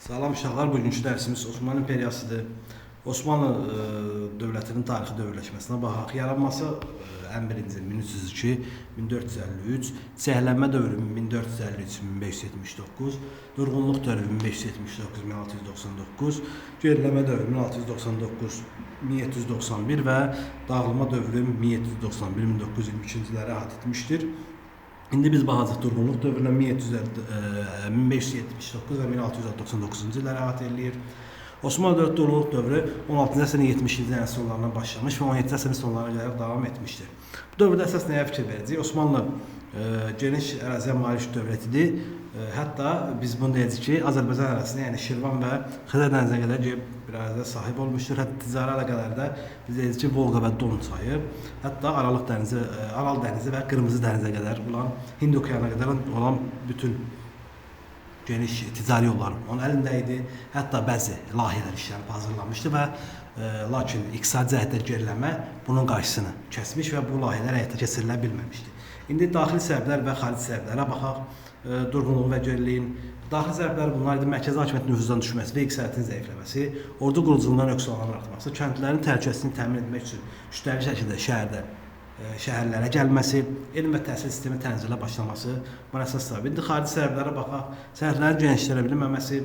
Salam uşaqlar, bugünkü dərsimiz Osmanlı İmperiyasıdır. Osmanlı dövlətinin tarixi dövrləşməsinə baxaq. Yaranması ən birinci 1302-1453, çiçəklənmə dövrü 1453-1579, durğunluq dövrü 1579-1699, geriləmə dövrü 1699-1791 və dağılma dövrü 1791-1922-ci illəri əhatə etmişdir. İndi biz baxacağıq durğunluq dövrünə 1579 və 1699-cu illəri əhatə eləyir. Osmanlı dövləti durğunluq dövrü 16-cı əsrin 70-ci illərin sonlarından başlamış və 17-ci əsrin sonlarına qədər davam etmişdir. Bu dövrdə əsas nəyə fikir verəcəyik? Osmanlı geniş əraziyə malik dövlətidir. Hətta biz bunu deyəcəyik ki, Azərbaycan ərazisində, yəni Şirvan və Xəzər dənizinə qədər bir əraziyə sahib olmuşdur. Hətta ticari əlaqələrdə biz deyəcəyik ki, Volqa və Don çayı, hətta Aral dənizi və Qırmızı dənizə qədər olan, Hind okeanına qədər olan bütün geniş ticari yollar onun əlində idi. Hətta bəzi layihələr işlənib hazırlanmışdı və lakin iqtisadi cəhətdə geriləmə bunun qarşısını kəsmiş və bu layihələr həyata keçirilə bilməmişdi. İndi daxili səbəblər və xarici səbəblərə baxaq. Durğunluğun və geriliyin daxili səbəbləri bunlar idi: mərkəzi hakimiyyətin nüfuzdan düşməsi və iqtisadiyyatın zəifləməsi, ordu quruculuğundan nöqsanların artması, kəndlərin təhlükəsizliyini təmin etmək üçün kütləvi şəkildə şəhərlərə gəlməsi, elm və təhsil sistemi tənzilə başlaması buna əsas səbəb idi. Xarici səbəblərə baxaq: sərhədlərin genişləyə bilməməsi,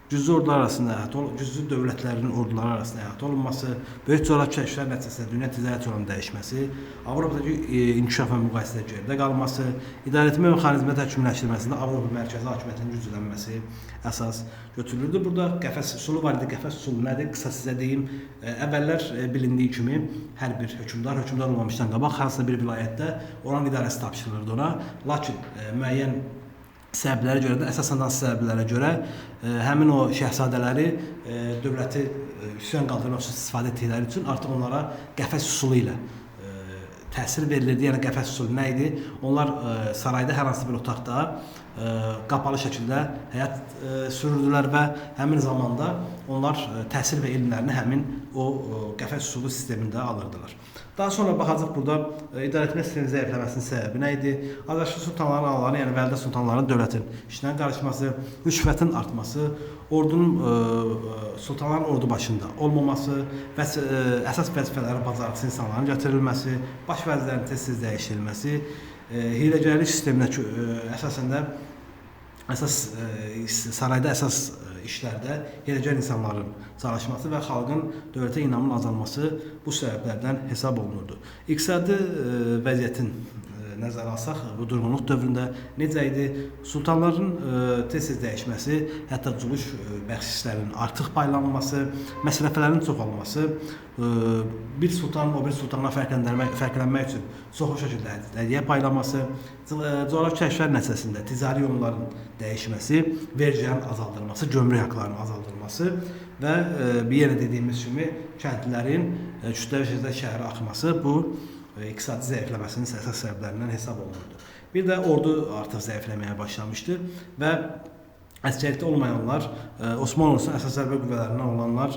cüzi ordular arasında, cüzi dövlətlərin orduları arasında əhatə olunması, böyük coğrafi kəşflər nəticəsində dünya ticarət yolunun dəyişməsi, Avropadakı inkişaf və müqayisədə geridə qalması, idarəetmə və xarici təkmilləşdirməsində Avropa mərkəzi hakimiyyətinin güclənməsi əsas götürülürdü. Burada qəfəs üsulu var idi. Qəfəs üsulu nədir? Qısa sizə deyim. Əvvəllər bilindiyi kimi hər bir hökmdar olmamışdan qabaq hansısa bir vilayətdə oranın idarəsi tapşırılırdı ona. Lakin müəyyən səbəblərə görə də, əsasən hansı səbəblərə görə həmin o şəhzadələri dövləti üsyan qaldırmaq üçün istifadə etdikləri üçün artıq onlara qəfəs üsulu ilə təsir verilirdi. Yəni qəfəs üsulu nə idi? Onlar sarayda hər hansı bir otaqda qapalı şəkildə həyat sürürdülər və həmin zamanda onlar təhsil və elmlərini həmin o qəfəs üsulu sistemində alırdılar. Daha sonra baxacaq burada idarəetmə sisteminin zəifləməsinin səbəbi nə idi? Azərbaycan sultanların ağaları, yəni vəlidə sultanların dövlətin işinə qarışması, rüşvətin artması, sultanların ordu başında olmaması, əsas vəzifələri bacarıqsız insanların gətirilməsi, baş vəzirlərin tez-tez dəyişdirilməsi, hiləgərlik sisteminə sarayda əsas işlərdə hiləgər insanların çalışması və xalqın dövlətə inamının azalması bu səbəblərdən hesab olunurdu. İqtisadi vəziyyətin nəzərə alsaq, bu durğunluq dövründə necə idi? Sultanların tez-tez dəyişməsi, hətta culuş bəxşişlərinin artıq paylanması, məsrəfələrin çoxalması, bir sultanın o bir sultanla fərqlənmək üçün çoxlu şəkildə hədiyyə paylanması, coğrafi kəşflər nəticəsində ticari yolların dəyişməsi, vergilərin azaldılması, gömrük haqlarının azaldılması və yenə dediyimiz kimi kəndlilərin kütləvi şəkildə şəhərə axması bu iqtisadi zəifləməsinin əsas səbəblərindən hesab olunurdu. Bir də ordu artıq zəifləməyə başlamışdı və əskərlikdə olmayanlar, Osmanlı ordusunun əsas zərbə qüvvələrindən olanlar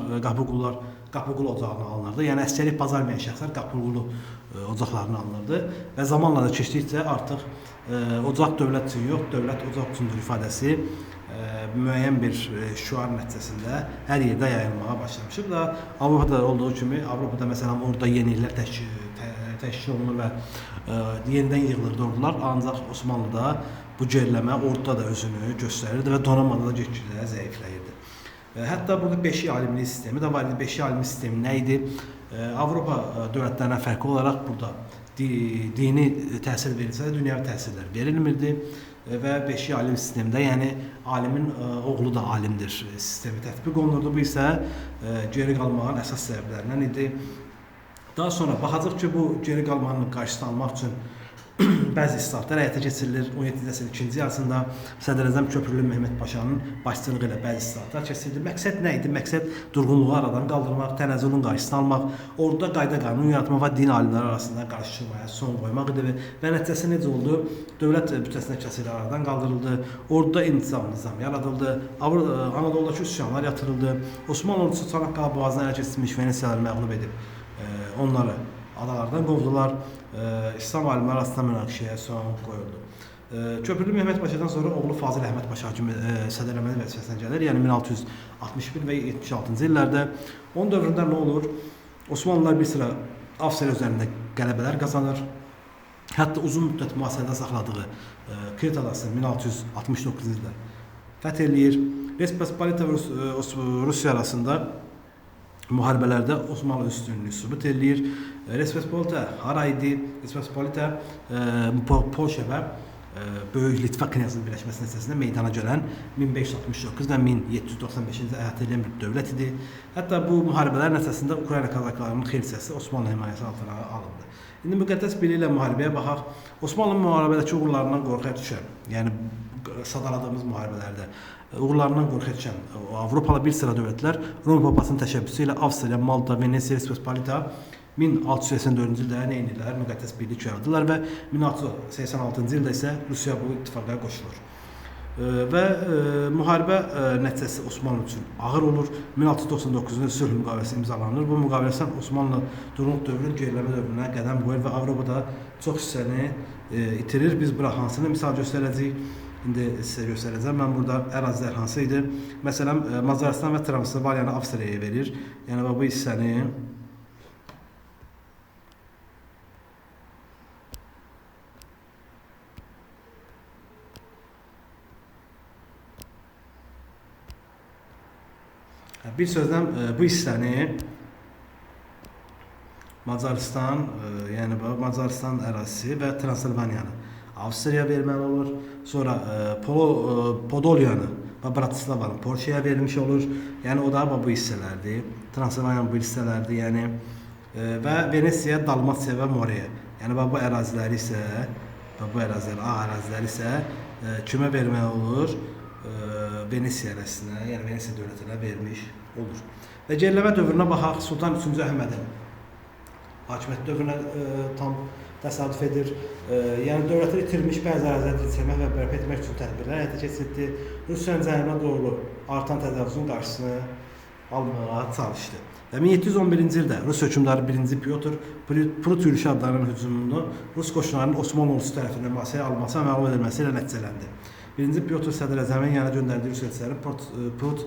Qapıqulu ocağına alınırdı. Yəni əskərlik bacarmayan şəxslər Qapıqulu ocaqlarına alınırdı və zamanla da keçdikcə artıq ocaq dövlət üçün yox, dövlət ocaq üçündür ifadəsi müəyyən bir şüar nəticəsində hər yerdə yayılmağa başlamışdır. Bu da Avropada olduğu kimi, Avropada məsələn orada yeniliklər təşkil olunur və yenidən yığılırdı ordular. Ancaq Osmanlıda bu geriləmə orduda da özünü göstərirdi və donanmada da get-gedə zəifləyirdi. Hətta burada beşik alimlik sistemi də var idi. Beşik alimlik sistemi nə idi? Avropa dövlətlərindən fərqli olaraq burada dini təhsil verilsə də dünyəvi təhsillər verilmirdi və beşik alim sistemində, yəni alimin oğlu da alimdir sistemi tətbiq olunurdu. Bu isə geri qalmağın əsas səbəblərindən idi. Daha sonra baxacaq ki, bu geri qalmanın qarşısını almaq üçün bəzi islahatlar həyata keçirilir. 17-ci əsrin ikinci yarısında Sədr Əzəm Köprülü Mehmet Paşanın başçılığı ilə bəzi islahatlar keçirilir. Məqsəd nə idi? Məqsəd durğunluğu aradan qaldırmaq, tənəzzülün qarşısını almaq, orduda qayda-qanun yaratmaq və din alimləri arasında qarşılaşmaya son qoymaq idi və nəticəsi necə oldu? Dövlət bütçəsində kəsirlər aradan qaldırıldı, orduda intizam yaradıldı, Anadoludakı üsyanlar yatırıldı, Osmanlı ordusu Çanaqqala boğazına ələ keçirmiş Venesiyaları məğlub edib onları adalardan qovdular, İslam alimləri arasında münaqişəyə son qoyuldu. Köprülü Mehmet Paşadan sonra oğlu Fazıl Əhməd Paşa hakimi sədrləməli vəzifəsinə gəlir. Yəni 1661 və 76-cı illərdə. Onun dövründə nə olur? Osmanlılar bir sıra Avstriya üzərində qələbələr qazanır. Hətta uzun müddət mühasirədə saxladığı Kret adasını 1669-cu ildə fəth eləyir. Respospolita və Rusiya arasında müharibələrdə Osmanlı üstünlüyü sübut eləyir. Respospolita hara idi? Respospolita Polşa və Böyük Litva Knyazlığının birləşməsi nəticəsində meydana gələn 1569 və 1795-ci ildə əhatə edən bir dövlət idi. Hətta bu müharibələr nəticəsində Ukrayna kazaklarının xeyli hissəsi Osmanlı himayəsi altına alındı. İndi müqəddəs biri ilə müharibəyə baxaq. Osmanlı müharibədəki uğurlarından qorxuya düşən, yəni sadaladığımız müharibələrdə uğurlarından qorxuya düşən Avropalı bir sıra dövlətlər Roma papasının təşəbbüsü ilə Avstriya, Malta, Venesiya, Respospolita 1684-cü ildə nə edirlər? Müqəddəs birlik yaradırlar və 1686-cı ildə isə Rusiya bu ittifaqa qoşulur. Və müharibə nəticəsi Osmanlı üçün ağır olur. 1699-cu ildə sülh müqaviləsi imzalanır. Bu müqavilədən Osmanlı durğun dövrün geriləmə dövrünə qədəm qoyur və Avropada çox hissəni itirir. Biz bura hansını misal göstərəcəyik? İndi sizə göstərəcəm. Mən burada ərazilər hansı idi? Məsələn, Macaristan və Transilvaniyanı Avstriyaya verir. Yəni bu hissəni bir sözlə bu hissəni Macaristan, yəni Macaristan ərazisi və Transilvaniyanı Avstriya verməli olur. Sonra Podolyanı və Bratislavanı Polşaya verilmiş olur. Yəni o da bu hissələrdir. Transilvaniyanın bu hissələrdir. Yəni və Venesiya, Dalmasiya və Moreya. Yəni bu əraziləri isə ağ əraziləri isə kimə verməli olur? Venesiya ərazisinə, yəni Venesiya dövlətinə vermiş olur. Və geriləmə dövrünə baxaq. Sultan 3-cü Əhmədin hakimiyyət dövrünə tam təsadüf edir. Yəni dövləti itirmiş bəzi əraziləri itirmək və bərpa etmək üçün tədbirlər həyata keçirdi. Rusiyanın cənubuna doğru artan təcavüzün qarşısını almağa çalışdı. Və 1711-ci ildə Rus hökmdarı 1-ci Pyotr Prut yürüşü adlanan hücumunu Rus qoşunlarının Osmanlı ordusu tərəfindən mühasirəyə alınması və məğlub edilməsi ilə nəticələndi. 1-ci Pyotr Sədrəzəmin yana göndərdiyi Rus elçilərin Prut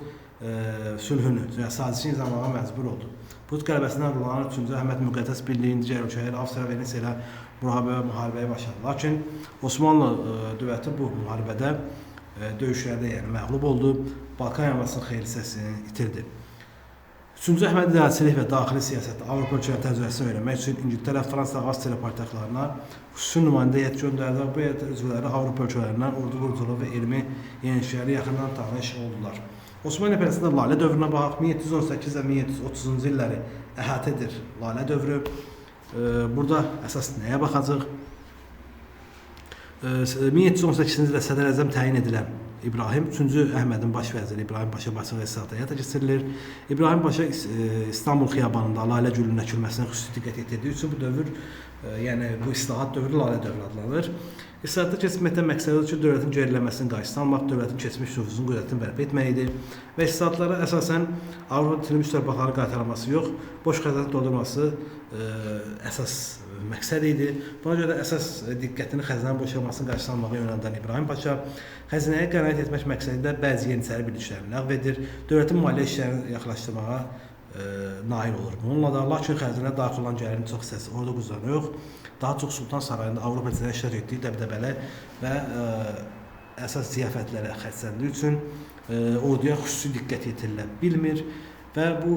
sülhünü, yəni sazişini imzalamağa məcbur oldu. Prut qələbəsindən ruhlanan 3-cü Əhməd müqəddəs birliyin digər ölkələri Avstriya və Venesiya ilə müharibəyə başladı. Lakin Osmanlı dövləti bu müharibədə döyüşlərdə yəni məğlub oldu. Balkan yarımadasının xeyli hissəsini itirdi. 3-cü Əhməd idarəçilik və daxili siyasətdə Avropa ölkələrinin təcrübəsini öyrənmək üçün İngiltərə, Fransa, Avstriya paytaxtlarına xüsusi nümayəndə heyət göndərdi. Bu heyət üzvləri Avropa ölkələrindən ordu quruculuğu və elmi yenilikləri yaxından tanış oldular. Osmanlı İmperiyasında Lalə dövrünə baxaq. 1718 və 1730-cu illəri əhatə edir Lalə dövrü. Burada əsas nəyə baxacaq? 1718-ci ildə Sədr Əzəm təyin edilən İbrahim, 3-cü Əhmədin baş vəziri İbrahim Paşa başçılıq hesabında həyata keçirilir. İbrahim Paşa İstanbul xiyabanında Lalə gülünün əkilməsinə xüsusi diqqət yetirdiyi üçün bu dövr, yəni bu islahat dövrü Lalə dövrü adlanır. İslahatda keçməkdən məqsədi ki, dövlətin geriləməsinin qarşısını almaq, dövlətin keçmiş nüfuzunun qüdrətini bərpa etməyidir və islahatlara əsasən Avropa itilmiş torpaqları qaytarılması yox, boş xəzanə doldurması əsas məqsəd idi. Buna görə də əsas diqqətini xəzinənin boşalmasının qarşısını almağa yönəldən İbrahim Paşa xəzinəyə qənaət etmək məqsədilə bəzi yeniçəri birliklərini ləğv edir, dövlətin maliyyə işlərini yaxınlaşdırmağa nail olur. Bununla da lakin xəzinəyə daxil olan gəlirin çox hissəsi orada quzanı yox, daha çox Sultan Sarayında Avropa içində iştirak etdiyi dəbdəbələ və əsas ziyafətlərə xərcləndiyi üçün orduya xüsusi diqqət yetirilə bilmir və bu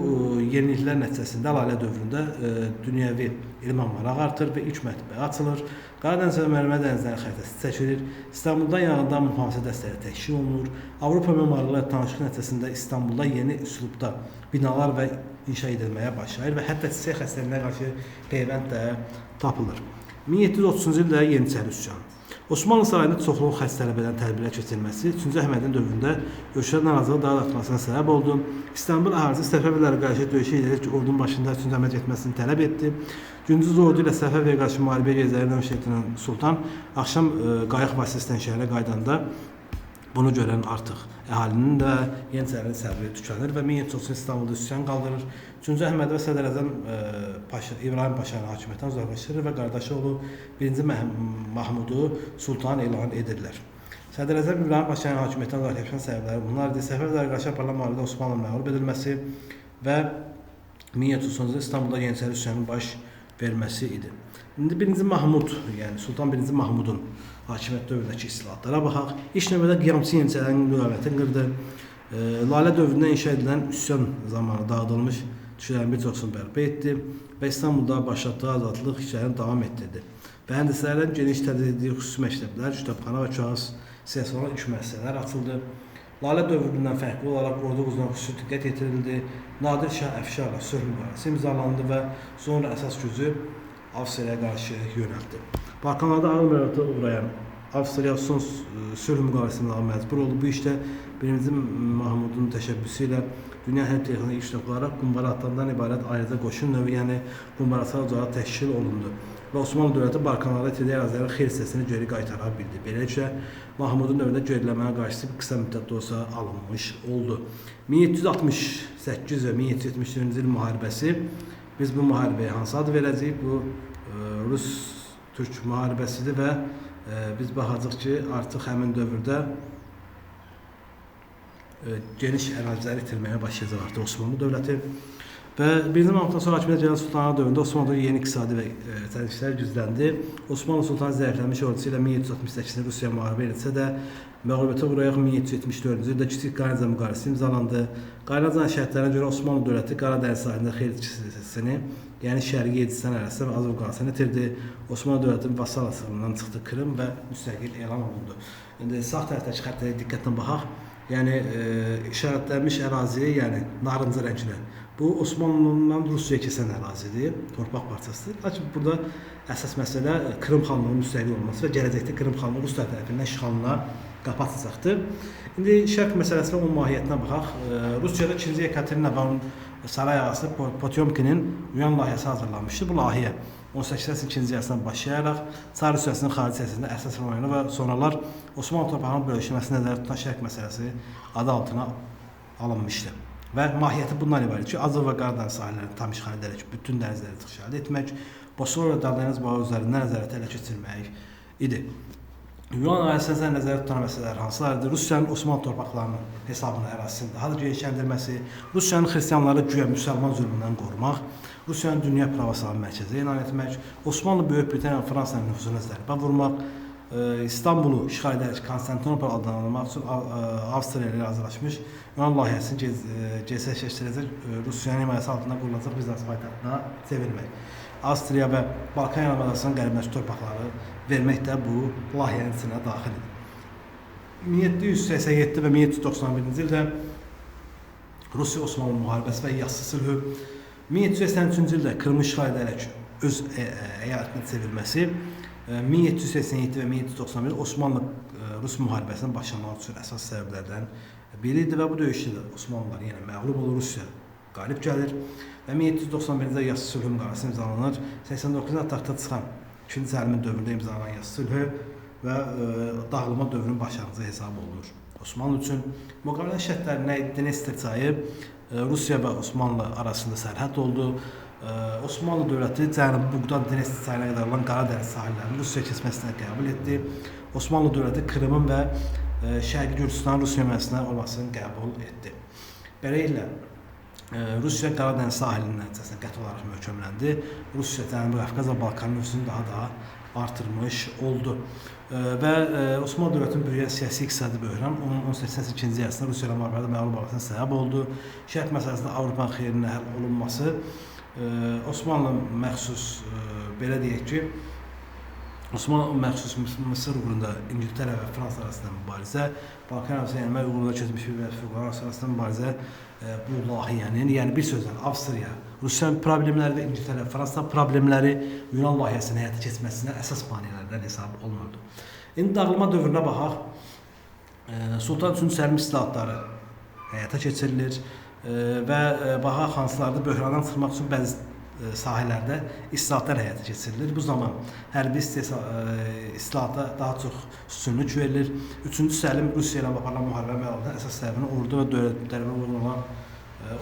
yeniliklər nəticəsində Lalə dövründə dünyəvi elm ambarı artır və ilk mətbəə açılır. Qaradəniz və Mərmər dənizləri xəritəsi çəkilir. İstanbulda yanğından mühafizə dəstələri təşkil olunur. Avropa memarlığı tanışlıq nəticəsində İstanbulda yeni üslubda binalar və inşa edilməyə başlayır və hətta çiçək xəstəliyinə qarşı peyvənd də tapılır. 1730-cu ildə Yeniçəri üsyanı. Osmanlı sarayında çoxlu xəstə tələb edən tədbirlər keçirilməsi 3-cü Əhmədin dövründə ölkədə narazılıq daha da artmasına səbəb oldu. İstanbul əhalisi Səfəvilərə qarşı döyüşə edərək ordunun başında 3-cü Əhməd getməsini tələb etdi. Gündüz ordu ilə Səfəvilərə qarşı müharibəyə gəzərək növşə etdirən Sultan axşam qayıq vasitəsilə şəhərə qaydanda Bunu görən artıq əhalinin də Yeniçərinin səbri tükənir və 1730 İstanbulda üsyan qaldırır. 3-cü Əhməd və Sədər Əzəm İbrahim Paşanın hakimiyyətindən uzaqlaşdırır və qardaşı oğlu 1-ci Mahmudu sultan elan edirlər. Sədər Əzəm İbrahim Paşanın hakimiyyətindən uzaqlaşan səbəbləri bunlardır. Səfərbərlərə qarşı aparılan müharibədə Osmanlının məğlub edilməsi və 1730-cu İstanbulda Yeniçəri üsyanının baş verməsi idi. İndi 1-ci Mahmud, yəni Sultan 1-ci Mahmudun hakimiyyət dövründəki islahatlara baxaq. İlk növbədə qiyamçı Yeniçərilərin müqavimətini qırdı. Lalə dövründə inşa edilən üsyan zamanı dağıdılmış düşələrin bir çoxsunu bərpa etdi və İstanbulda başlatdığı azadlıq işlərini davam etdirdi. Mühəndislərdən geniş tədris etdiyi xüsusi məktəblər, kitabxana və kağız siyasətlə ilk müəssisələr açıldı. Lalə dövründən fərqli olaraq ordu quzuna xüsusi diqqət yetirildi. Nadir Şah Əfşarla sülh müqaviləsi imzalandı və sonra əsas gücü Avstriyaya qarşı yönəltdi. Balkanlarda ağır mərhələtə uğrayan Avstriya son sülh müqaviləsindən məcbur oldu. Bu işdə 1-ci Mahmudun təşəbbüsü ilə dünya hər tərəfindən ilk olaraq qumbaratlardan ibarət ayrıca qoşun növü, yəni qumbaratlar ocağı təşkil olundu və Osmanlı dövləti Balkanlarda itirdiyi ərazilərin xeyli hissəsini geri qaytara bildi. Beləliklə, Mahmudun dövründə geriləməyə qarşısı bir qısa müddətdə olsa alınmış oldu. 1768 və 1771-ci il müharibəsi, biz bu müharibəyə hansı ad verəcəyik? Bu Rus-Türk müharibəsidir və biz baxacaq ki, artıq həmin dövrdə geniş əraziləri itirməyə başlayacaq artıq Osmanlı dövləti. Və 1-ci Mahmuddan sonra hakimiyyət edən sultanlar dövründə Osmanlı yeni iqtisadi və sərnişinlər gücləndi. Osmanlı sultanı zəiflənmiş ordusu ilə 1768-ci Rusiya müharibə etsə də, məğlubiyyətə uğrayaraq 1774-cü ildə Kiçik Qaracə müqaviləsi imzalandı. Qaracə şərtlərinə görə Osmanlı dövləti Qaradəniz sahilində xeyli hissəsini, yəni Şərqi Gürcüstan ərazisində və Azərbaycanı itirdi. Osmanlı dövlətinin vassal asılından çıxdı Krım və müstəqil elan olundu. İndi sağ tərəfdəki xəttlərə diqqətlə baxaq. Yəni işarətlənmiş ərazi, yəni narıncı rənglə. Bu Osmanlıdan Rusiyaya keçən ərazidir, torpaq parçasıdır. Lakin burada əsas məsələ Krım xanlığının müstəqil olması və gələcəkdə Krım xanlığı Rus tərəfindən işğalına qapı açacaqdır. İndi şərq məsələsinə, onun mahiyyətinə baxaq. Rusiyada 2-ci Yekaterina və onun saray ağası Potyomkinin Yunan layihəsi hazırlanmışdı. Bu layihə 18-ci əsrin 2-ci yarısından başlayaraq Çar Rusiyasının xarici siyasətində əsas rol oynadı və sonralar Osmanlı torpağının bölüşməsi nəzərdə tutan şərq məsələsi adı altına alınmışdı. Və mahiyyəti bundan ibarət ki, Azov və Qaradəniz sahillərini tam işğal edərək bütün dənizləri işğal etmək, Bosfor və Dağdəniz bağı üzərindən nəzarəti ələ keçirmək idi. Yunan ərazisində nəzərdə tutan məsələlər hansılardır? Rusiyanın Osmanlı torpaqlarının hesabına ərazisini daha da genişləndirməsi, Rusiyanın xristianları güya müsəlman zülmündən qorumaq, Rusiyanın dünya pravoslavı mərkəzi elan etmək, Osmanlı Böyük Britaniya və Fransanın nüfuzuna zərbə vurmaq, İstanbulu işğal edərək Konstantinopol adlandırmaq üçün Avstriya ilə razılaşmış Yunan layihəsini gerçəkləşdirəcək Rusiyanın himayəsi altında qurulacaq Bizans paytaxtına çevirmək. Avstriya və Balkan yarımadasının qərbindəki torpaqları vermək də bu layihənin içinə daxil edir. 1787 və 1791-ci ildə Rusiya-Osmanlı müharibəsi və Yassı sülhü, 1783-cü ildə Krımı işğal edərək öz əyalətinə çevirməsi, 1787 və 1791 Osmanlı-Rus müharibəsinin başlamaq üçün əsas səbəblərdən biri idi və bu döyüşdə Osmanlılar yenə məğlub olur, Rusiya qalib gəlir və 1791-ci ildə Yassı sülhü müqaviləsi imzalanır. 89-cu ildə taxta çıxan 2-ci Səlimin dövründə imzalanan Yassı sülhü və dağılma dövrünün başlanğıcı hesab olunur. Osmanlı üçün müqavilənin şərtləri nə idi? Dnestr çayı Rusiya və Osmanlı arasında sərhəd oldu. Osmanlı dövləti Cənubi Buğdan Dnestr çayına qədər olan Qaradəniz sahillərinin Rusiya keçməsinə qəbul etdi. Osmanlı dövləti Krımın və Şərqi Gürcüstanın Rusiya himayəsinə olmasını qəbul etdi. Beləliklə, Rusiya Qaradəniz sahilinin nəticəsində qəti olaraq möhkəmləndi. Rusiya Cənubi Qafqaz və Balkan nüfuzunu daha da artırmış oldu. Və Osmanlı dövlətinin böyüyən siyasi iqtisadi böhran onun 1882-ci yarısında Rusiya ilə müharibədə məğlub olmasına səbəb oldu. Şərq məsələsində Avropanın xeyrinə həll olunması, Osmanlı məxsus, belə deyək ki, Osmanlı məxsus Mısır uğrunda İngiltərə və Fransa arasında mübarizə, Balkan Avstriyası uğrunda keçmiş bir vəzifələr arasında mübarizə bu layihənin, yəni bir sözlə Avstriya, Rusiyanın problemləri və İngiltərə, Fransa problemləri Yunan layihəsinin həyata keçməsinə əsas maneələrdən hesab olunurdu. İndi dağılma dövrünə baxaq. Sultan üçün sərmi islahatları həyata keçirilir və baxaq hansılardır böhrandan çıxmaq üçün bəzi sahələrdə islahatlar həyata keçirilir. Bu zaman hərbi islahata daha çox üstünlük verilir. 3-cü Səlim Rusiya ilə aparılan müharibə məlumatının əsas səbəbini ordu və dövlətlərə uyğun olan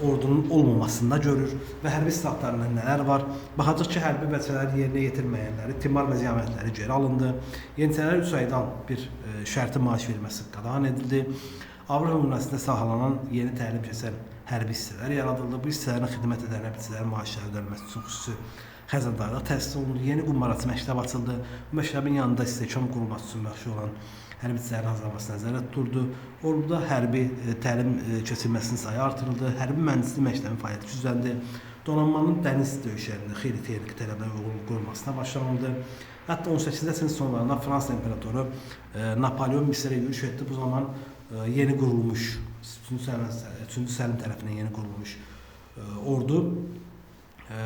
ordunun olmamasında görür və hərbi islahatlarında nələr var? Baxacaq ki, hərbi vəzifələri yerinə yetirməyənləri, timar və ziyamətləri geri alındı. Yeniçərilər 3 aydan bir şərti maaş verilməsi qadağan edildi. Avropa nümunəsində sağlanan yeni təlim keçən hərbi hissələr yaradıldı. Bu hissələrin xidmət edən hərbçilərin maaşları ödənilməsi üçün xüsusi xəzandarlıq təsis olundu. Yeni qumarası məktəb açıldı. Bu məktəbin yanında istehkam qurulması üçün məxsus olan hərbçilərin hazırlanması nəzərdə tutuldu. Orduda hərbi təlim keçirilməsinin sayı artırıldı. Hərbi mühəndislik məktəbinin fəaliyyəti gücləndi. Donanmanın dəniz döyüşlərində xeyli texniki tələblərə uyğun qurulmasına başlanıldı. Hətta 18-ci əsrin sonlarında Fransa imperatoru Napolyon Misirə yürüş etdi. Bu zaman yeni qurulmuş, 3-cü Səlim tərəfindən yeni qurulmuş ordu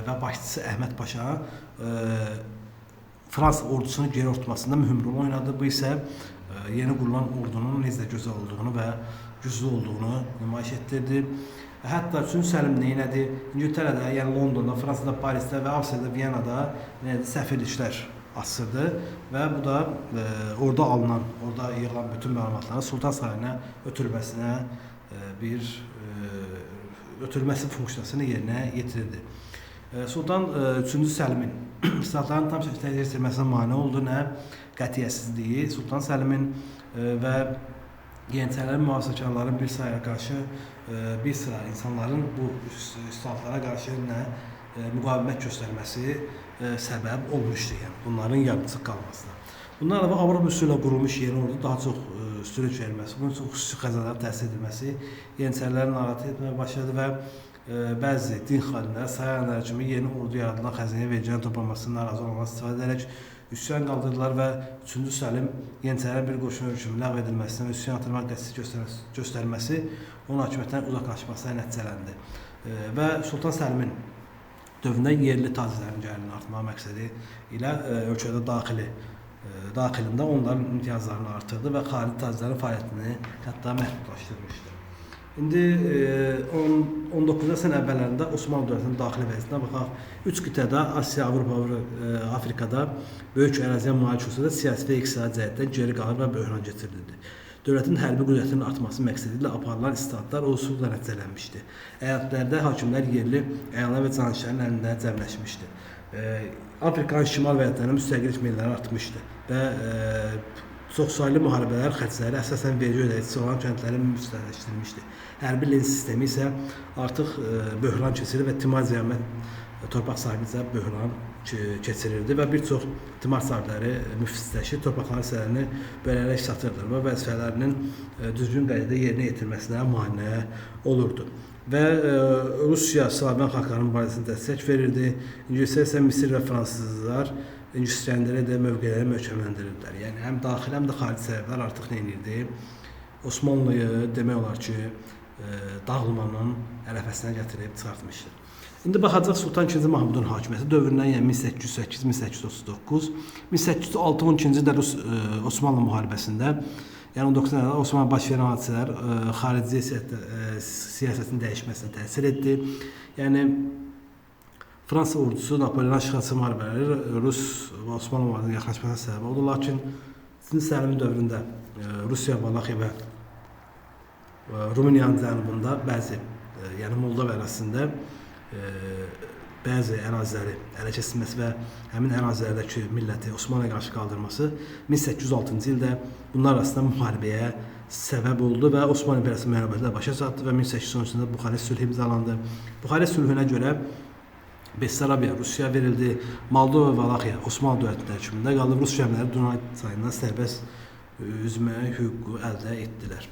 və başçısı Əhməd Paşa Fransa ordusunu geri ortmasında mühüm rol oynadı. Bu isə yeni qurulan ordunun necə gözəl olduğunu və güclü olduğunu nümayiş etdirdi. Hətta 3-cü Səlim neynədi? İngiltərədə, yəni Londonda, Fransada, Parisdə və Avstriyada, Viyanada səfirliklər açırdı və bu da orada yığılan bütün məlumatların Sultan sarayına ötürülməsi funksiyasını yerinə yetirirdi. Sultan 3-cü Səlimin islahatların tam şəkildə yetirilməsinə mane oldu. Nə? Qətiyyətsizliyi Sultan Səlimin və Yeniçərilərin mühafizəkarların bir sıraya qarşı bir sıra insanların bu islahatlara qarşı müqavimət göstərməsi səbəb olmuşdu, yəni bunların yarımçıq qalmasına. Bundan əlavə Avropa üsulu ilə qurulmuş yeni ordu daha çox üstünlük verilməsi, bunun üçün xüsusi xəzanələr təsis edilməsi Yeniçəriləri narahat etməyə başladı və bəzi din xadimləri sayanlar kimi yeni ordu yaradılan xəzinəyə verginin toplanmasına narazı olmadan istifadə edərək üsyan qaldırdılar və 3-cü Səlim Yeniçərilərin bir qoşun hökmü ləğv edilməsindən üsyan atılmaq qəsdi göstərməsi onun hakimiyyətdən uzaqlaşmasına nəticələndi. Və Sultan Səlimin dövründə yerli tacirlərin gəlirinin artmaq məqsədi ilə ölkədə daxilində onların imtiyazlarını artırdı və xarici tacirlərin fəaliyyətini hətta məhdudlaşdırmışdı. İndi 19-cu əsrin əvvəllərində Osmanlı dövlətinin daxili vəziyyətinə baxaq. 3 qitədə Asiya, Avropa və Afrikada böyük əraziyə malik olsa da siyasi və iqtisadi cəhətdən geri qalır və böhran keçirildi. Dövlətin hərbi qüdrətinin artması məqsədi ilə aparılan islahatlar uğursuzluqla nəticələnmişdi. Əyalətlərdə hakimlər yerli əyalə və canişinlərin əlində cəmləşmişdi. Afrikanın şimal vəziyyətlərində müstəqillik meyilləri artmışdı və çoxsaylı müharibələr xərcləri əsasən vergi ödəyicisi olan kəndlərin müstəqilləşdirilmişdi. Hərbi lens sistemi isə artıq böhran keçirir və timar ziyamət torpaq sahibicə böhran keçirirdi və bir çox timar sahibləri müflisləşir, torpaqların hissələrini bölərək satırdı və vəzifələrinin düzgün qaydada yerinə yetirməsinə mane olurdu. Və Rusiya Slaviyan xalqlarının mübarizəsini dəstək verirdi. İngilislər isə Misir və fransızlar İngilislərinlərə də mövqeləri möhkəmləndirdilər. Yəni həm daxili, həm də xarici səbəblər artıq nə edirdi? Osmanlıyı demək olar ki, dağılmanın ərəfəsinə gətirib çıxartmışdı. İndi baxacaq Sultan II. Mahmudun hakimiyyəti dövründən, yəni 1808-1839, 1806-12-ci ildə Rus Osmanlı müharibəsində, yəni 19-cu ildə Osmanlı baş verən hadisələr xarici siyasətin dəyişməsinə təsir etdi. Yəni Fransa ordusu Napoleon işğalçı müharibələri Rus və Osmanlı müharibəsinə yaxınlaşmasına səbəb oldu. Lakin 3-cü Səlimin dövründə Rusiya, Valaxiya və Rumıniyanın cənubunda bəzi, yəni Moldova ərazisində bəzi əraziləri ələ keçirilməsi və həmin ərazilərdəki milləti Osmanlıya qarşı qaldırması 1806-cı ildə bunlar arasında müharibəyə səbəb oldu və Osmanlı İmperiyası müharibədə başa çatdı və 1813-cü ildə Buxarest sülhü imzalandı. Buxarest sülhünə görə Bessarabiya Rusiyaya verildi, Moldova və Valaxiya Osmanlı dövlətinin hökmündə qaldı. Rus gəmiləri Dunay çayından sərbəst üzməyə hüququ əldə etdilər.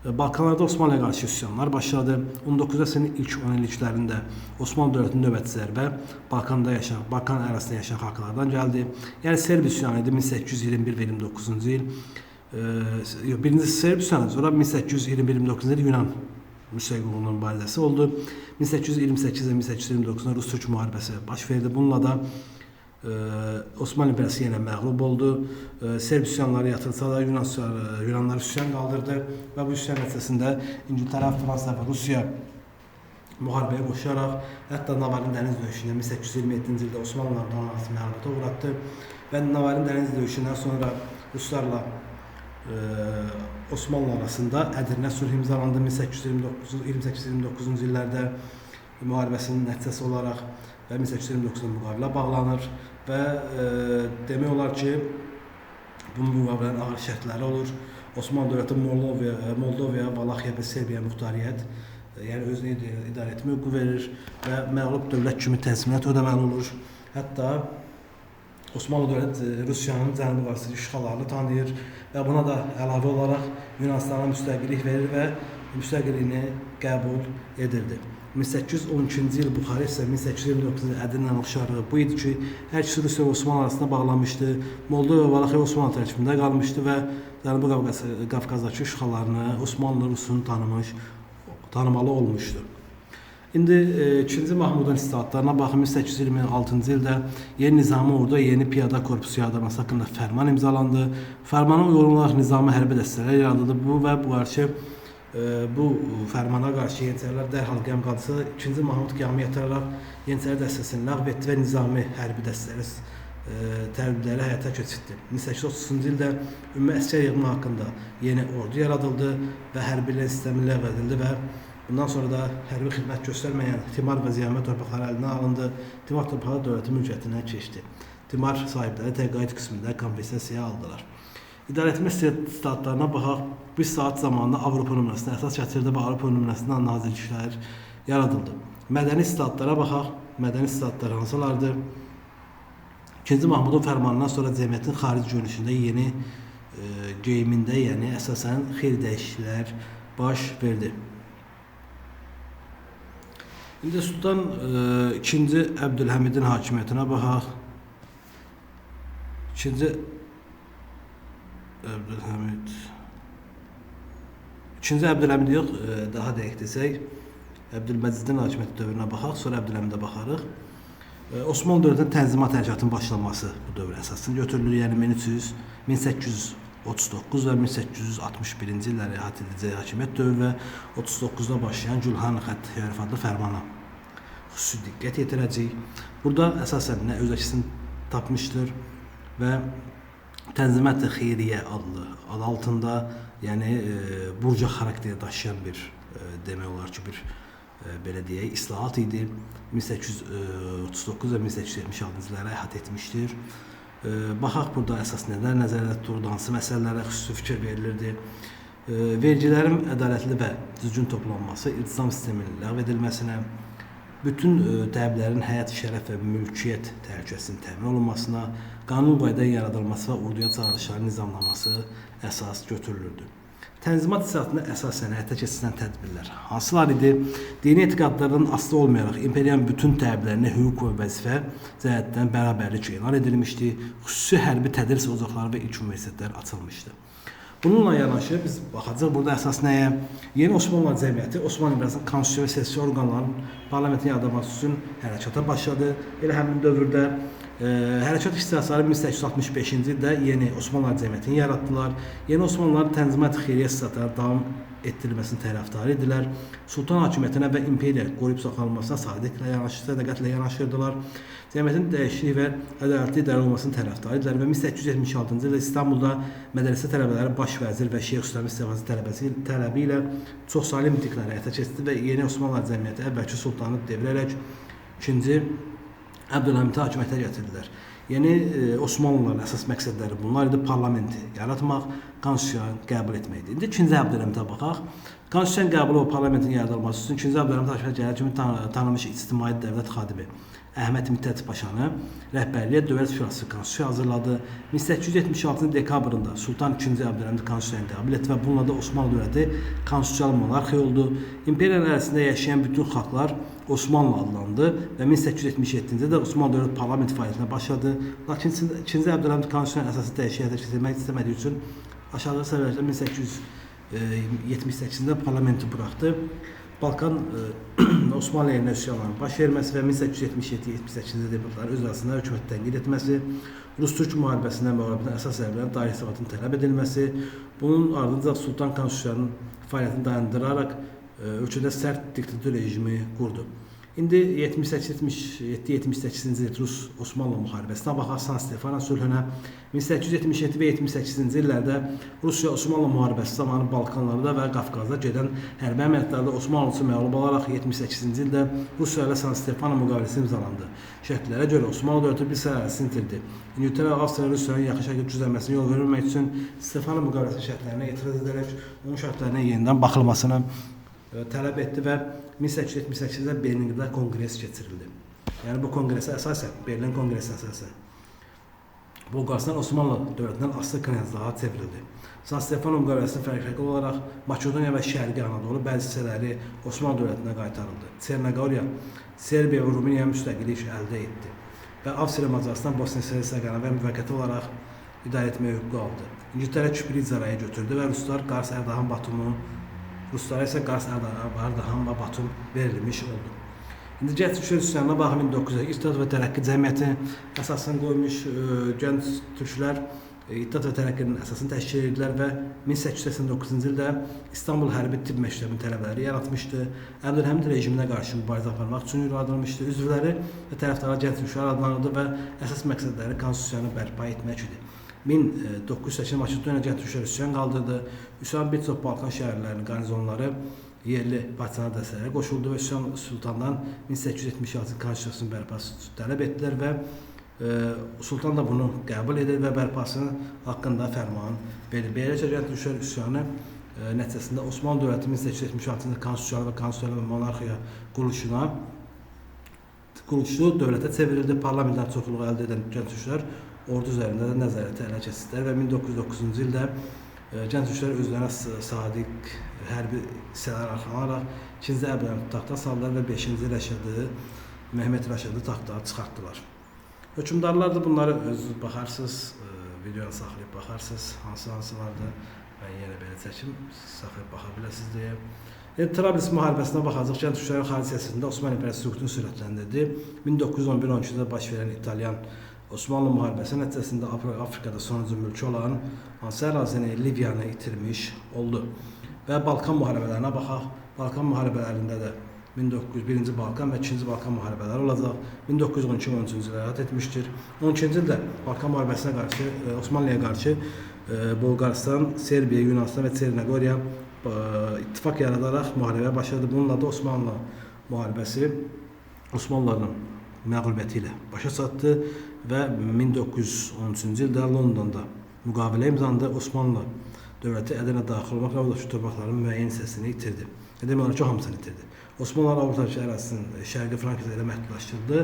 Balkanlarda Osmanlıya qarşı üsyanlar başladı. 19-cu əsrin ilk 10 illiklərində Osmanlı dövlətinin növbəti zərbə Balkan ərazisində yaşayan xalqlardan gəldi. Yəni Serb üsyanı idi 1821-29-cu il. Birinci Serb üsyanı, sonra 1821-29-cu il Yunan müstəqilliyinin mübarizəsi oldu. 1828 və 1829-da Rus-Türk müharibəsi baş verdi. Bununla da Osmanlı İmperiyası yenə məğlub oldu. Serb üsyanları yatırılsa da Yunanlar üsyan qaldırdı və bu üsyan nəticəsində İngiltərə, Fransa və Rusiya müharibəyə qoşaraq, hətta Navarin dəniz döyüşündə 1827-ci ildə Osmanlılar donanması məlumatı uğratdı və Navarin dəniz döyüşündən sonra Ruslarla Osmanlı arasında Ədirnə sülh imzalandı 1829-cu illərdə müharibəsinin nəticəsi olaraq və 1829-da müqavilə bağlanır və demək olar ki, bu müqavilənin ağır şərtləri olur. Osmanlı dövləti Moldovaya, Valaxiya və Serbiyaya muxtariyyət, yəni özünü idarə etmə hüququ verir və məğlub dövlət kimi təzminat ödəməli olur. Hətta Osmanlı dövləti Rusiyanın cənubi qarşısı işğallarını tanıyır və buna da əlavə olaraq Yunanistana müstəqillik verir və müstəqilliyini qəbul edirdi. 1812-ci il Buxarest və 1829-cu il Ədirnə alışarlığı bu idi ki, hər ikisi Rusiya və Osmanlı arasında bağlanmışdı. Moldova və Valaxiya Osmanlı tərkibində qalmışdı və Cənubi Qafqazdakı işğallarını Osmanlı Rusun tanımalı olmuşdu. İndi 2-ci Mahmudun islahatlarına baxın, 1826-cı ildə yeni nizami ordu, yeni piyada korpusu yaradılması haqqında fərman imzalandı. Fərmana uyğun olaraq nizami hərbi dəstələr yaradıldı. Bu fərmana qarşı Yeniçərilər dərhal qəm qadısı 2-ci Mahmud qiyamı yatıraraq Yeniçəri dəstəsini ləğv etdi və nizami hərbi dəstələri tərbiləri həyata keçirdi. 1830-cu ildə ümumi əsgər yığımı haqqında yeni ordu yaradıldı və hərbilərin sistemi ləğv edildi və bundan sonra da hərbi xidmət göstərməyən Timar və Ziyamət torpaqları əlindən alındı. Timar torpaqları dövləti mülkiyyətinə keçdi. Timar sahibləri təqaüd qismində kompensasiya aldılar. İdarəetmə statlarına baxaq, bir saat zamanında Avropa nümunəsinə əsas gətirildi və Avropa nümunəsindən nazirliklər yaradıldı. Mədəni statlara baxaq, mədəni statlar hansılardır? 2-ci Mahmudun fərmanından sonra cəmiyyətin xarici görünüşündə yeni geyimində, yəni əsasən xeyli dəyişikliklər baş verdi. İndi Sultan 2-ci Əbdülhəmidin hakimiyyətinə baxaq. 2-ci Əbdülhəmid yox, daha dəqiq desək, Əbdülməcidin hakimiyyəti dövrünə baxaq, sonra Əbdülhəmidə baxarıq. Osmanlı dövlətinin tənzimat hərəkatının başlanması bu dövr əsasında götürülür, yəni 1839 və 1861-ci illəri əhatə edəcək hakimiyyət dövrü və 39-da başlayan Gülhan xətt adlı fərmana xüsusi diqqət yetirəcək. Burada əsasən nə öz əksini tapmışdır və Tənzimat-ı Xeyriyyə adlı adı altında, yəni burca xarakteri daşıyan bir demək olar ki, bir belə deyək, islahat idi. 1839 və 1876-cı illərə əhatə etmişdir. Baxaq burada əsas nələr nəzərdə tutulur, hansı məsələlərə xüsusi fikir verilirdi. Vergilərin ədalətli və düzgün toplanması, iltizam sisteminin ləğv edilməsinə, bütün təbliğlərin həyat, şərəf və mülkiyyət təhlükəsinin təmin olunmasına, qanun qayda yaradılması və orduya çağırışların nizamlaması əsas götürülürdü. Tənzimat islahatına əsasən həyata keçirilən tədbirlər hansılar idi? Dini etiqadlardan asılı olmayaraq imperiyanın bütün təbliğlərinə hüquq və vəzifə cəhətdən bərabərlik elan edilmişdi. Xüsusi hərbi tədris ocaqları və ilk universitetlər açılmışdı. Bununla yanaşı biz baxacağıq burada əsas nəyə? Yeni Osmanlı cəmiyyəti Osmanlı İmperiyasının konstitusiya və siyasi orqanlarının parlamentin yaradılması üçün hərəkata başladı. Elə həmin dövrdə hərəkat iştirakçıları 1865-ci ildə yeni Osmanlı cəmiyyətini yaratdılar. Yeni Osmanlılar Tənzimat-ı Xeyriyyə statlarına davam etdirilməsini tərəfdarı idilər. Sultan hakimiyyətinə və imperiya qoruyub saxlanılmasına sədaqətlə yanaşırdılar. Cəmiyyətin dəyişiklik və ədalətli idarə olmasının tərəfdarı idilər və 1876-cı ildə İstanbulda mədrəsə tələbələri baş vəzir və Şeyx Üstəmi İstiqamət tələbi ilə çoxsaylı mitinglər həyata keçirdi və yeni Osmanlı cəmiyyəti əvvəlki sultanı devirərək 2-ci Əbdülhəmidi hakimiyyətə gətirdilər. Yeni Osmanlıların əsas məqsədləri bunlar idi: parlamenti yaratmaq, konstitusiyanı qəbul etməkdir. İndi 2-ci Əbdülhəmidə baxaq. Konstitusiyanın qəbulu və parlamentin yaradılması üçün 2-ci Əbdülhəmid hakimiyyətə gələn kimi tanınmış ictimai dövlət xadimi Əhməd Mittət Paşanı rəhbərliyə dövlət şurası konstitusiya hazırladı. 1876-cı dekabrında Sultan 2-ci Əbdülhəmid konstitusiyanı qəbul etdi və bununla da Osmanlı dövləti konstitusiyalı monarxiya oldu. İmperiyanın ərazisində yaşayan bütün xalqlar Osmanlı adlandı və 1877-ci ildə Osmanlı dövlət parlament fəaliyyətinə başladı. Lakin 2-ci Əbdülhəmid konstitusiyanın əsası dəyişikliklər keçirmək istəmədiyi üçün aşağıda səviyyədə 1878-də parlamenti buraxdı. Balkan Osmanlı yerinə üsyanların baş verməsi və 1877-78-ci deputatların öz arasında hökuməti tənqid etməsi, Rus-Türk müharibəsindən və müharibədən əsas zərbələrinin dairə istifatının tələb edilməsi, bunun ardınca Sultan konstitusiyanın fəaliyyətini dayandıraraq ölkədə sərt diktator rejimi qurdu. İndi 78-78-ci il Rus-Osmanlı müharibəsinə baxaq, San Stefano sülhünə. 1877 və 78-ci illərdə Rusiya-Osmanlı müharibəsi zamanı Balkanlarda və Qafqazda gedən hərbi əməliyyatlarda Osmanlı üçün məğlub olaraq 78-ci ildə Rusiya ilə San Stefano müqaviləsi imzalandı. Şərtlərə görə Osmanlı dövləti bir sərhədəsini itirdi. İngiltərə, Avstriya, Rusiyanın yaxın şəkildə güclənməsinə yol verilmək üçün Stefano müqaviləsi şərtlərinə etiraz edərək onun şərtlərinə yenidən baxılmasını tələb etdi və 1878-də Berlində konqres keçirildi. Yəni bu konqresə əsasən, Berlin konqresinə əsasən Bolqarıstan Osmanlı dövlətindən asılı knyazlığa çevrildi. San Stefano müqaviləsinin fərqli olaraq Makedoniya və Şərqi Anadolu bəzi hissələri Osmanlı dövlətinə qaytarıldı. Çernogoriya, Serbiya və Rumıniya müstəqillik əldə etdi və Avstriya, Macaristan, Bosniya-Herseqovina və müvəqqəti olaraq idarə etməyə hüququ aldı. İngiltərə Kipri icarəyə götürdü və Ruslara isə Qars, Ardahan və Batum verilmiş oldu. İndi gənc türklər üsyanına baxın, 1900 İttihat və Tərəqqi Cəmiyyəti əsasını qoymuş gənc türklər İttihat və Tərəqqinin əsasını təşkil edildilər və 1889-cu ildə İstanbul Hərbi Tibb Məktəbinin tələbələri yaratmışdı. Əbdülhəmid rejiminə qarşı mübarizə aparmaq üçün yaradılmışdı. Üzvləri və tərəfdarlar gənc türklər adlanırdı və əsas məqsədləri konstitusiyanı bərpa etmək idi. 1980 Makedoniya gənc türklər üsyan qaldırdı. Üsyan bir çox Balkan şəhərlərinin qarnizonları yerli partizan dəstələrə qoşuldu və üsyan sultandan 1876 konstitusiyasının bərpası tələb etdilər və sultan da bunu qəbul edir və bərpası haqqında fərman verir. Beləliklə gənc türklər üsyanı nəticəsində Osmanlı dövləti 1876-cı konstitusiyalı və konstitusiyalı monarxiya quruluşu dövlətə çevrildi. Parlamentdən çoxluğu əldə edən gənc türklər ordu üzərində də nəzarəti ələ keçirdilər və 1909-cu ildə gənc türklər özlərinə sadiq hərbi hissələr arxalanaraq 2-ci Əbdülhəmidi taxta saldılar və 5-ci Rəşədi, Məhəmməd Rəşədi taxta çıxartdılar. Hökümdarlar da bunları özünüz baxarsınız, videoya saxlayıb baxarsınız, hansı vardı, mən yenə belə çəkim, saxlayıb baxa biləsiniz deyə. Trablis müharibəsinə baxacaq, gənc türklərin xarici siyasətində Osmanlı İmperiyası süqutunu sürətləndirdi. 1911-12-də baş verən İtalyan Osmanlı müharibəsi nəticəsində Afrikada sonuncu mülki olan hansı ərazini, Liviyanı itirmiş oldu. Və Balkan müharibələrinə baxaq. Balkan müharibələrində də 1901-ci Balkan və 2-ci Balkan müharibələri olacaq. 1912-13-cü ildə həyat etmişdir. 12-ci ildə Balkan müharibəsinə qarşı, Osmanlıya qarşı Bolqarıstan, Serbiya, Yunanistan və Çernogoriya ittifaq yaradaraq müharibəyə başladı. Bununla da Osmanlı müharibəsi Osmanlıların məğlubiyyəti ilə başa çatdı və 1913-cü ildə Londonda müqavilə imzalandı. Osmanlı dövləti Ədirnə daxil olmaqla oradakı torpaqların müəyyən hissəsini itirdi. Demək olar ki, hamısını itirdi. Osmanlılar Avropa ərazisinin Şərqi Frankada ilə məhdudlaşdırdı.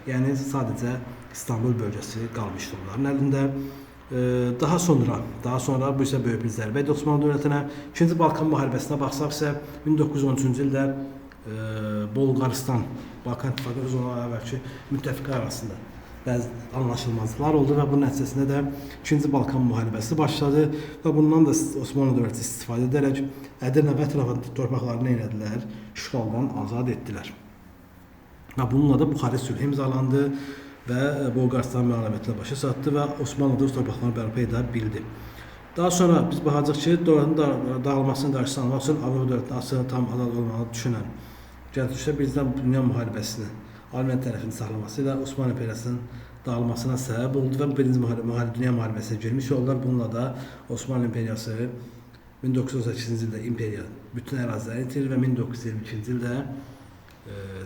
Yəni sadəcə İstanbul bölgəsi qalmışdı onların əlində. Daha sonra bu isə böyük bir zərbə idi Osmanlı dövlətinə. 2-ci Balkan müharibəsinə baxsaq isə 1913-cü ildə Bolqarıstan, Balkan İttifaqı və ona əvvəlki müttəfiqlər arasında bəzi anlaşılmazlıqlar oldu və bunun nəticəsində də 2-ci Balkan müharibəsi başladı və bundan da Osmanlı dövləti istifadə edərək Ədirnə və ətrafında torpaqlarını elədilər, işğaldan azad etdilər. Və bununla da Buxarest sülhü imzalandı və Bolqarıstan məğlubiyyətlə başa çatdı və Osmanlı da öz torpaqlarını bərpa edə bildi. Daha sonra biz baxacaq ki, dövlətin dağılmasının qarşısını almaq üçün Avropa dövlətinin asılı tam azad olmağı düşünən gənc türklər Birinci Dünya müharibəsini Almaniya tərəfinin saxlaması ilə Osmanlı İmperiyasının dağılmasına səbəb oldu və Birinci Dünya müharibəsinə girmiş oldular. Bununla da Osmanlı İmperiyası 1918-ci ildə imperiya bütün ərazilərini itirir və 1922-ci ildə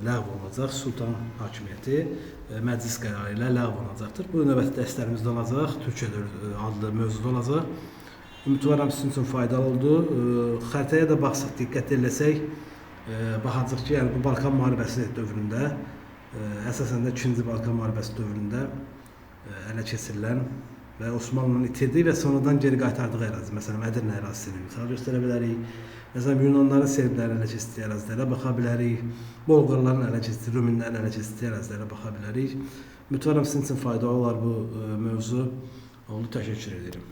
ləğv olunacaq. Sultan hakimiyyəti məclis qərarı ilə ləğv olunacaqdır. Bu növbəti dərslərimizdə olacaq, Türkiyə adlı mövzuda olacaq. Ümidvaram sizin üçün faydalı oldu. Xəritəyə də baxsaq, diqqət eləsək, baxacaq ki, yəni bu Balkan müharibəsi dövründə, əsasən də 2-ci Balkan müharibəsi dövründə ələ keçirilən və Osmanlının itirdiyi və sonradan geri qaytardığı ərazi, məsələn, Ədirnə ərazisini misal göstərə bilərik. Məsələn, Yunanların, Serblərin ələ keçirdiyi ərazilərə baxa bilərik. Bolqarların ələ keçirdiyi, Ruminlərin ələ keçirdiyi ərazilərə baxa bilərik. Ümidvaram sizin üçün faydalı olar bu mövzu. Oldu, təşəkkür edirəm.